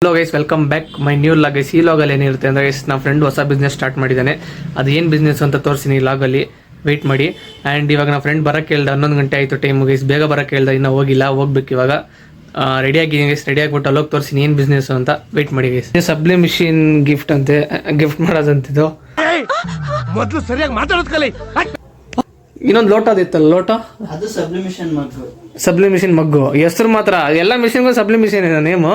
Hello guys, welcome back my new log. Guys, ಈ ಲಾಗಲ್ಲಿ ಏನಿರುತ್ತೆ ಅಂದರೆ ಗೈಸ್, ನಮ್ಮ ಫ್ರೆಂಡ್ ಹೊಸ ಬಿಸ್ನೆಸ್ ಸ್ಟಾರ್ಟ್ ಮಾಡಿದ್ದಾನೆ. ಅದು ಏನು ಬಿಸ್ನೆಸ್ ಅಂತ ತೋರಿಸ್ತೀನಿ ಈ ಲಾಗಲ್ಲಿ. ವೆಯ್ಟ್ ಮಾಡಿ. ಆ್ಯಂಡ್ ಇವಾಗ ನಮ್ಮ ಫ್ರೆಂಡ್ ಬರೋಕ್ಕೆ ಹೇಳ್ದ, 11 ಗಂಟೆ ಆಯಿತು ಟೈಮ್. ಗೈಸ್ ಬೇಗ ಬರೋಕ್ಕೆ ಹೇಳ್ದ, ಇನ್ನೂ ಹೋಗಿಲ್ಲ, ಹೋಗ್ಬೇಕು ಇವಾಗ. ರೆಡಿಯಾಗಿ ಗೈಸ್, ರೆಡಿ ಆಗಿಬಿಟ್ಟು ಅಲ್ಲೋಗಿ ತೋರಿಸ್ತೀನಿ ಏನು ಬಿಸ್ನೆಸ್ ಅಂತ. ವೆಯ್ಟ್ ಮಾಡಿ ಗೈಸ್. ಸಬ್ಲಿ ಮಿಷಿನ್ ಗಿಫ್ಟ್ ಅಂತೆ, ಗಿಫ್ಟ್ ಮಾಡೋದಂತಿದ್ದು. ಮೊದಲು ಸರಿಯಾಗಿ ಮಾತಾಡೋದು ಕಲಿ. ಇನ್ನೊಂದು ಲೋಟ ಅದಿತ್ತಲ್ಲ, ಲೋಟ ಅದು ಸಬ್ಲಿಮಿಷನ್ ಮಗ್ಗು. ಸಬ್ಲಿಮಿಷನ್ ಮಗ್ಗು ಹೆಸರು ಮಾತ್ರ, ಎಲ್ಲ ಮಿಷಿನ್ಗೂ ಸಬ್ಲಿಮಿಷನ್ ಇದೆ ನೇಮು.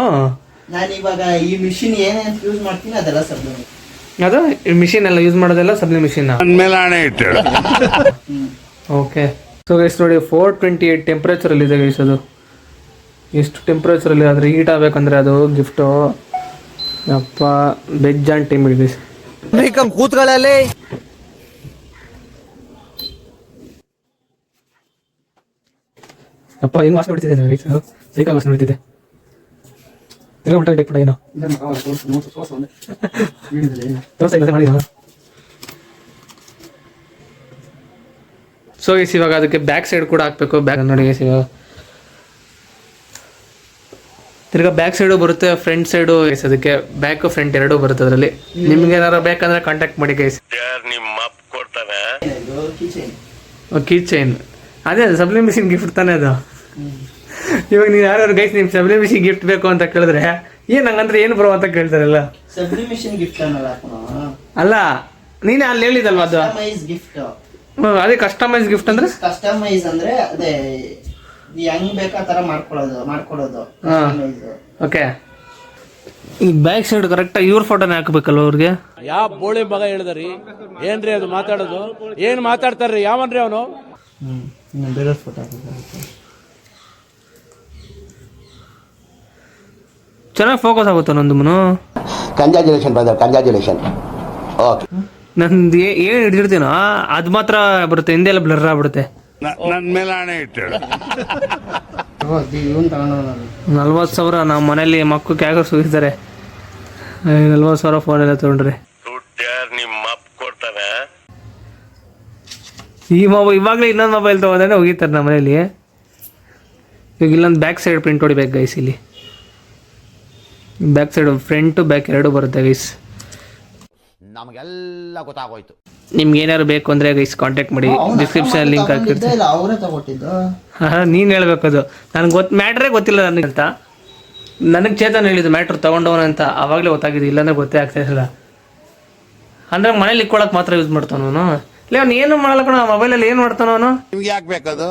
ನಾನು ಇವಾಗ ಈ ಮಿಷಿನ್ ಏನೇನು ಯೂಸ್ ಮಾಡ್ತೀನಿ ಅದೆಲ್ಲ ಸಬ್ಲಿಮಿಷನ್. ಅದು ಮಿಷಿನ್ ಎಲ್ಲ ಯೂಸ್ ಮಾಡೋದೆಲ್ಲ ಸಬ್ಲಿಮಿಷನ್. ಓಕೆ, ಸೊ ಗೈಸ್ ನೋಡಿ 428 ಟೆಂಪ್ರೇಚರಲ್ಲಿ ಇದೆ ಗೈಸ್. ಅದು ಎಷ್ಟು ಟೆಂಪ್ರೇಚರಲ್ಲಿ ಆದರೆ ಹೀಟ್ ಆಗಬೇಕಂದ್ರೆ ಅದು ಗಿಫ್ಟು ಅಪ್ಪ ಬೆಜ್ಜಾನ್ ಟೈಮ್ ಇದೆ ಗೈಸ್. ಕೂತ್ಗಳಲ್ಲಿ ಅಪ್ಪ ಏನು ವಾಸನೆ ಬಿಡ್ತಿದೆ ಗೈಸ್, ಸೈಕಲ್ ವಾಸನೆ ಬಿಡ್ತಿದೆ. ಏನು ಸೊ ಗೈಸ್, ಇವಾಗ ಅದಕ್ಕೆ ಬ್ಯಾಕ್ ಸೈಡ್ ಕೂಡ ಹಾಕ್ಬೇಕು. ಬ್ಯಾಕ್ ನೋಡಿ ಗೈಸ್, ಇವಾಗ ತಿರ್ಗಾ ಬ್ಯಾಕ್ ಸೈಡು ಬರುತ್ತೆ, ಫ್ರಂಟ್ ಸೈಡು. ಗೈಸ್ ಅದಕ್ಕೆ ಬ್ಯಾಕ್ ಫ್ರಂಟ್ ಎರಡೂ ಬರುತ್ತೆ. ಅದರಲ್ಲಿ ನಿಮ್ಗೆ ಏನಾರು ಬೇಕಂದ್ರೆ ಕಾಂಟ್ಯಾಕ್ಟ್ ಮಾಡಿ ಗೈಸ್. ಕೀ ಚೈನ್ ಅದೇ ಸಬ್ಲಿಮಿಷನ್ ಗಿಫ್ಟ್ ತಾನೇ ಅದು. ಇವಾಗ ನೀವು ಯಾರು ಗೈಸ್ ನಿಮ್ ಸಬ್ಲಿಮಿಷನ್ ಗಿಫ್ಟ್ ಬೇಕು ಅಂತ ಕೇಳಿದ್ರೆ ಏನ್ ಹಂಗಂದ್ರೆ ಏನು ಬರೋ ಅಂತ ಕೇಳ್ತಾರಲ್ಲ. ಸಬ್ಲಿಮಿಷನ್ ಗಿಫ್ಟ್ ಅಲ್ಲ, ನೀನೇ ಅಲ್ಲಿ ಹೇಳಿದಲ್ವಾ ಅದು ಗಿಫ್ಟ್. ಅದೇ ಕಸ್ಟಮೈಸ್ ಗಿಫ್ಟ್ ಅಂದ್ರೆ. ಕಸ್ಟಮೈಸ್ ಅಂದ್ರೆ ಅದೇ ಹೆಂಗ್ ಬೇಕಾ ತರ ಮಾಡ್ಕೊಡೋದು. ಓಕೆ, ಈ ಬ್ಯಾಕ್ ಸೈಡ್ ಕರೆಕ್ಟ್ ಇವ್ರ ಫೋಟೋನೇ ಹಾಕ್ಬೇಕಲ್ಲ ಅವ್ರಿಗೆ. ಯಾವ ಬೋಳಿ ಮಗ ಹೇಳಿದ್ರಿ ಏನ್ರಿ ಅದು ಮಾತಾಡೋದು? ಏನ್ ಮಾತಾಡ್ತಾರ್ರಿ ಯಾವನ್ರಿ ಅವನು? ಬೇರೆ ಫೋಟೋ ಚೆನ್ನಾಗಿ ಫೋಕಸ್ ಆಗುತ್ತೆ ನಂದು. Congratulation brother, congratulation. ಓಕೆ, ನಂದು ಏನು ಹಿಡಿದಿರ್ತೀನೋ ಅದು ಮಾತ್ರ ಬರುತ್ತೆ, ಹಿಂದೆ ಎಲ್ಲ ಬ್ಲರ್ ಆಗ್ಬಿಡುತ್ತೆ. ನನ್ನ ಮೇಲೆ ಆಣೆ ಇಟ್ಟು 40,000 ನಮ್ಮ ಮನೇಲಿ ಮಕ್ಕಳು ಕ್ಯಾಗರ್ ಸುಗಿತಾರೆ. 40,000 ಫೋನ್ ಎಲ್ಲ ತಗೊಂಡ್ರೆ ಈ ಮೊಬೈಲ್ ಇವಾಗಲೇ ಇನ್ನೊಂದು ಮೊಬೈಲ್ ತೊಗೊಂಡ್ರೆ ಹೋಗಿತಾರೆ ನಮ್ಮ ಮನೇಲಿ. ಇವಾಗ ಇಲ್ಲೊಂದು ಬ್ಯಾಕ್ ಸೈಡ್ ಪ್ರಿಂಟ್ ಹೊಡಿಬೇಕು ಗೈಸ್. ಇಲ್ಲಿ ಬ್ಯಾಕ್ ಸೈಡ್ ಫ್ರಂಟ್ ಬ್ಯಾಕ್ ಎರಡೂ ಬರುತ್ತೆ ಗೈಸ್. ನಮಗೆಲ್ಲ ಗೊತ್ತಾಗೋಯ್ತು. ನಿಮ್ಗೆ ಏನಾದ್ರು ಬೇಕು ಅಂದರೆ ಗೈಸ್ ಕಾಂಟ್ಯಾಕ್ಟ್ ಮಾಡಿ, ಡಿಸ್ಕ್ರಿಪ್ಷನ್ ಲಿಂಕ್ ಹಾಕಿರ್ತೀನಿ. ಅವರೇ ತಗೊಟ್ಟಿದ್ದು. ನೀನು ಹೇಳ್ಬೇಕದು, ನನಗೆ ಮ್ಯಾಟ್ರೇ ಗೊತ್ತಿಲ್ಲ ನನಗೆ ಅಂತ. ನನಗೆ ಚೇತನ್ ಹೇಳಿದ್ದು ಮ್ಯಾಟ್ರ್ ತೊಗೊಂಡವನ ಅಂತ, ಆವಾಗಲೇ ಗೊತ್ತಾಗಿದೆ. ಇಲ್ಲಾಂದ್ರೆ ಗೊತ್ತೇ ಆಗ್ತಾ ಇರಲಿಲ್ಲ. ಅಂದರೆ ಮನೇಲಿ ಇಟ್ಕೊಳಕ್ಕೆ ಮಾತ್ರ ಯೂಸ್ ಮಾಡ್ತಾನವನು. ಇಲ್ಲ ಅವ್ನು ಏನು ಮಾಡಲ್ಲ ಕಣ, ಮೊಬೈಲಲ್ಲಿ ಏನು ಮಾಡ್ತಾನವನು. ನಿಮ್ಗೆ ಯಾಕೆ ಬೇಕದು?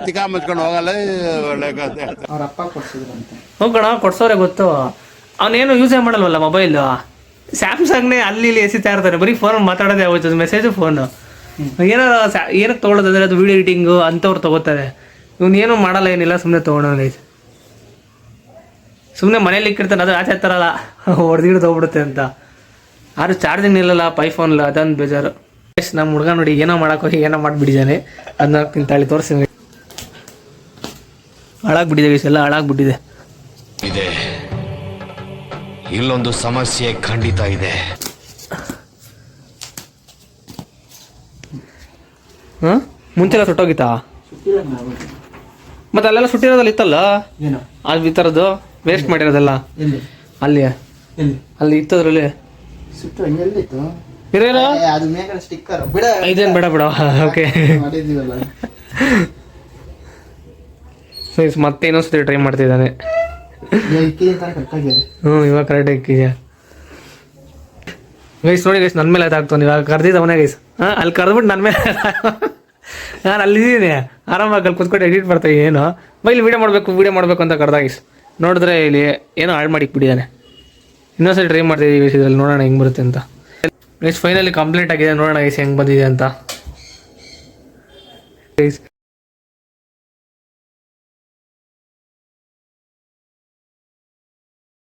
ತಿಕಾ ಮುಚ್ಕೊಂಡು ಹೋಗಲ್ಲ. ಅವ್ರ ಅಪ್ಪ ಕೊಡ್ಸಿದ್ರಂತೆ. ಹ್ಞೂ ಕಣ, ಕೊಡ್ಸೋರೆ ಗೊತ್ತು. ಅವನೇನು ಯೂಸೇ ಮಾಡಲ್ವಲ್ಲ ಮೊಬೈಲು. ಸ್ಯಾಮ್ಸಂಗ್ನೇ ಅಲ್ಲಿ ಇಲ್ಲಿ ಎಸಿತಾ ಇರ್ತಾನೆ, ಬರೀ ಫೋನ್ ಮಾತಾಡೋದೇ ಆಗೋಯ್ತದೆ, ಮೆಸೇಜು ಫೋನು. ಏನಾರು ಏನಕ್ಕೆ ತೊಗೊಳೋದಂದ್ರೆ ಅದು ವೀಡಿಯೋ ಎಡಿಟಿಂಗು ಅಂಥವ್ರು ತೊಗೋತಾರೆ. ಇವನೇನು ಮಾಡಲ್ಲ, ಏನಿಲ್ಲ, ಸುಮ್ಮನೆ ತೊಗೊಳೋಲ್ಲ. ಸುಮ್ಮನೆ ಮನೇಲಿ ಇಕ್ಕಿರ್ತಾನೆ, ಅದು ಆಚೆ ತರಲ್ಲ, ಹೊಡೆದಿಟ್ಟು ತೊಗೊಬಿಡುತ್ತೆ ಅಂತ. ಆದ್ರೂ ಚಾರ್ಜಿಂಗ್ ನಿಲ್ಲಲ್ಲ, ಐಫೋನ್ ಇಲ್ಲ, ಅದೊಂದು ಬೇಜಾರು. ನಮ್ಮ ಹುಡುಗ ನೋಡಿ ಏನೋ ಮಾಡೋಕ್ಕೋಗಿ ಏನೋ ಮಾಡಿಬಿಟ್ಟಿದ್ದಾನೆ. ಅದನ್ನ ತಿಂತಾಳಿ ತೋರಿಸಿ ಹಾಳಾಗ್ಬಿಟ್ಟಿದೆ ಗೈಸ್, ಎಲ್ಲ ಹಾಳಾಗ್ಬಿಟ್ಟಿದೆ. ಇದೆ ಇಲ್ಲೊಂದು ಸಮಸ್ಯೆ ಖಂಡಿತ ಇದೆ. ಮುಂಚೆಲ್ಲ ಸುಟ್ಟೋಗಿತ್ತಾ? ಮತ್ತೆ ಅಲ್ಲೆಲ್ಲ ಸುಟ್ಟಿರೋದಲ್ಲಿ ಇತ್ತಲ್ಲ, ಅದು ಈ ಥರದ್ದು ವೇಸ್ಟ್ ಮಾಡಿರೋದೆಲ್ಲ ಅಲ್ಲಿ ಅಲ್ಲಿ ಇತ್ತದ್ರಲ್ಲಿ ಸುಟ್ಟು ಎಲ್ಲಿತ್ತು ಇರೇನ ಅದು ಮೇಕರ್ ಸ್ಟಿಕ್ಕರ್ ಬಿಡ. ಇದೇನು ಬೇಡ ಬಿಡ. ಓಕೆ, ಮಾಡಿದೀವಲ್ಲ. ಮತ್ತೆ ಇನ್ನೊಂದ್ಸತಿ ಟ್ರೈ ಮಾಡ್ತಿದ್ದಾನೆ. ಇವಾಗ ಕರೆಕ್ಟಾಗಿ ಇಕ್ಕಿದ್ಯಾ ಗೈಸ್? ನೋಡಿ ಗೈಸ್, ನನ್ನ ಮೇಲೆ ಅದಾಗ್ತಾನೆ ಇವಾಗ. ಕರ್ದಿದ್ದವನೇ ಗೈಸ್. ಅಲ್ಲಿ ಕರೆದ್ಬಿಟ್ಟು ನನ್ನ ಮೇಲೆ ನಾನು ಅಲ್ಲಿದ್ದೀನಿ ಆರಾಮಾಗಿ ಅಲ್ಲಿ ಕುತ್ಕೊಂಡು ಎಡಿಟ್ ಮಾಡ್ತಾ ಏನು ಇಲ್ಲಿ ವೀಡಿಯೋ ಮಾಡಬೇಕು ಅಂತ ಕರೆದ ಗೈಸ್. ನೋಡಿದ್ರೆ ಇಲ್ಲಿ ಏನೋ ಹಾಳು ಮಾಡಿ ಇಕ್ಬಿಟ್ಟಿದ್ದಾನೆ. ಇನ್ನೊಂದ್ಸರಿ ಟ್ರೈ ಮಾಡ್ತಿದ್ದೀವಿ ಗೈಸ್, ಇದರಲ್ಲಿ ನೋಡೋಣ ಹೆಂಗೆ ಬರುತ್ತೆ ಅಂತ. ಗೈಸ್ ಫೈನಲಿ ಕಂಪ್ಲೀಟ್ ಆಗಿದೆ, ನೋಡೋಣ ಗೈಸ್ ಹೆಂಗೆ ಬಂದಿದೆ ಅಂತ ಗೈಸ್.